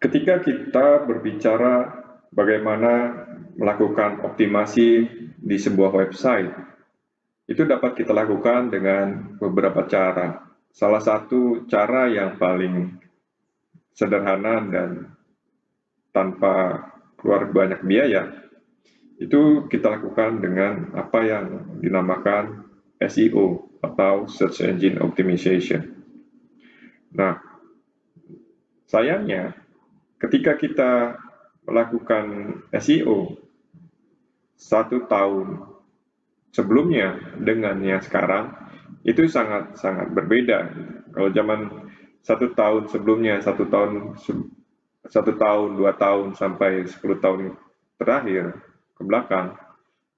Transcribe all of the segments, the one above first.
Ketika kita berbicara bagaimana melakukan optimasi di sebuah website, itu dapat kita lakukan dengan beberapa cara. Salah satu cara yang paling sederhana dan tanpa keluar banyak biaya, itu kita lakukan dengan apa yang dinamakan SEO atau Search Engine Optimization. Nah, sayangnya ketika kita melakukan SEO 1 tahun sebelumnya dengan yang sekarang, itu sangat berbeda. Kalau zaman 1 tahun sebelumnya, 1 tahun, 2 tahun sampai 10 tahun terakhir ke belakang,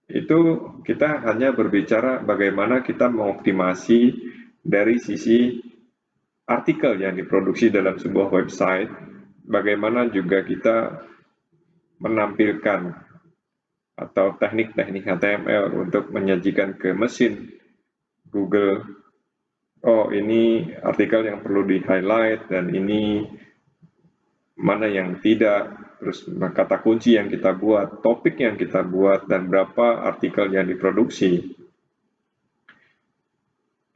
itu kita hanya berbicara bagaimana kita mengoptimasi dari sisi artikel yang diproduksi dalam sebuah website, bagaimana juga kita menampilkan atau teknik-teknik HTML untuk menyajikan ke mesin Google. Oh, ini artikel yang perlu di-highlight dan ini mana yang tidak, terus kata kunci yang kita buat, topik yang kita buat, dan berapa artikel yang diproduksi.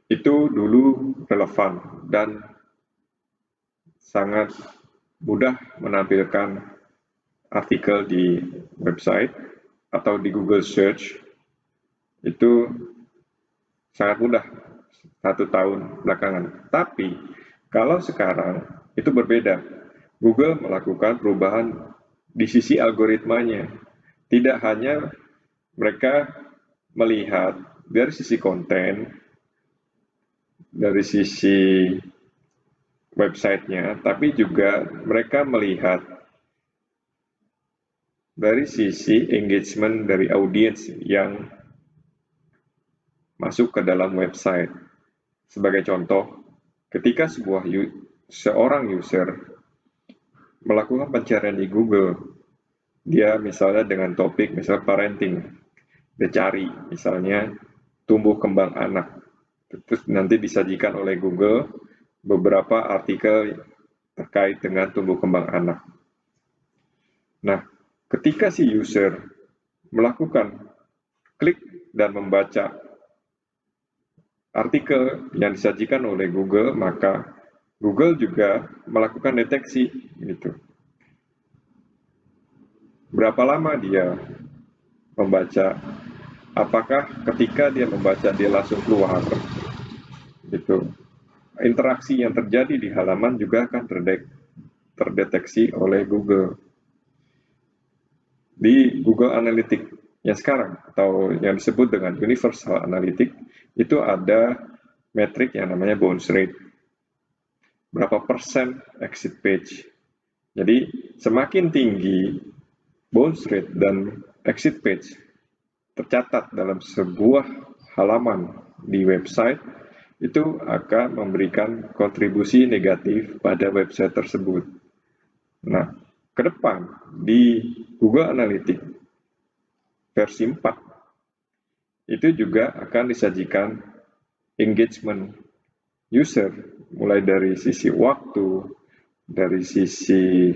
Itu dulu relevan dan sangat mudah menampilkan artikel di website atau di Google Search. Itu sangat mudah 1 tahun belakangan. Tapi kalau sekarang itu berbeda. Google melakukan perubahan di sisi algoritmanya. Tidak hanya mereka melihat dari sisi konten, dari sisi websitenya, tapi juga mereka melihat dari sisi engagement dari audiens yang masuk ke dalam website. Sebagai contoh, ketika seorang user melakukan pencarian di Google, dia misalnya dengan topik misalnya parenting, dia cari misalnya tumbuh kembang anak, terus nanti disajikan oleh Google beberapa artikel terkait dengan tumbuh kembang anak. Nah, ketika si user melakukan klik dan membaca artikel yang disajikan oleh Google, maka Google juga melakukan deteksi gitu. Berapa lama dia membaca? Apakah ketika dia membaca dia langsung keluar? Gitu. Interaksi yang terjadi di halaman juga akan terdeteksi oleh Google. Di Google Analytics yang sekarang atau yang disebut dengan Universal Analytics, itu ada metrik yang namanya bounce rate. Berapa persen exit page. Jadi semakin tinggi bounce rate dan exit page tercatat dalam sebuah halaman di website, itu akan memberikan kontribusi negatif pada website tersebut. Nah, ke depan di Google Analytics versi 4 itu juga akan disajikan engagement user, mulai dari sisi waktu, dari sisi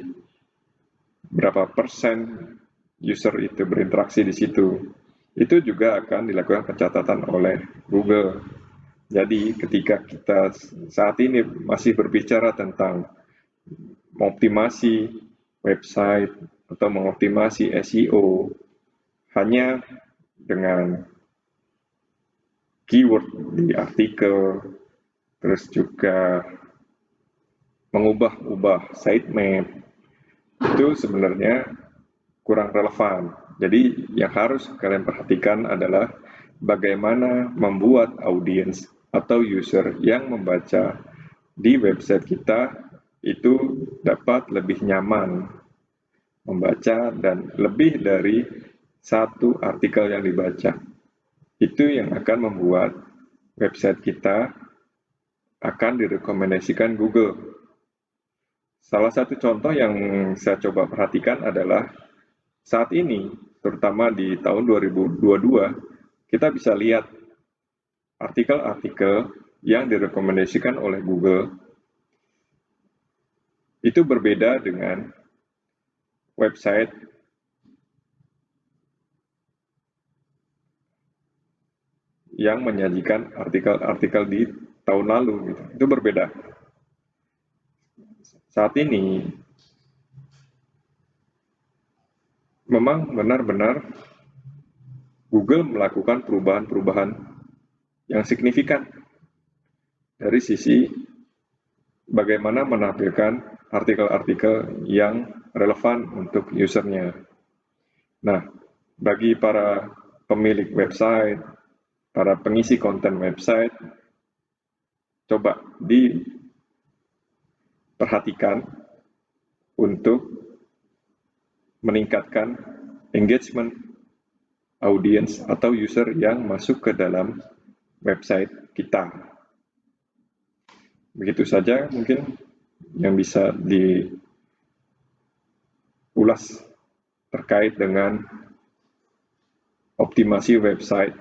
berapa persen user itu berinteraksi di situ. Itu juga akan dilakukan pencatatan oleh Google. Jadi ketika kita saat ini masih berbicara tentang mengoptimasi website atau mengoptimasi SEO hanya dengan keyword di artikel, terus juga mengubah-ubah sitemap, itu sebenarnya kurang relevan. Jadi yang harus kalian perhatikan adalah bagaimana membuat audiens atau user yang membaca di website kita itu dapat lebih nyaman membaca dan lebih dari satu artikel yang dibaca. Itu yang akan membuat website kita akan direkomendasikan Google. Salah satu contoh yang saya coba perhatikan adalah saat ini, terutama di tahun 2022, kita bisa lihat artikel-artikel yang direkomendasikan oleh Google itu berbeda dengan website yang menyajikan artikel-artikel di tahun lalu gitu. Itu berbeda. Saat ini memang benar-benar Google melakukan perubahan-perubahan yang signifikan dari sisi bagaimana menampilkan artikel-artikel yang relevan untuk usernya. Nah, bagi para pemilik website, para pengisi konten website, coba diperhatikan untuk meningkatkan engagement audience atau user yang masuk ke dalam website kita. Begitu saja mungkin yang bisa diulas terkait dengan optimasi website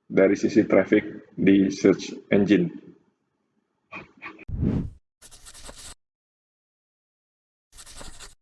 dari sisi traffic di search engine.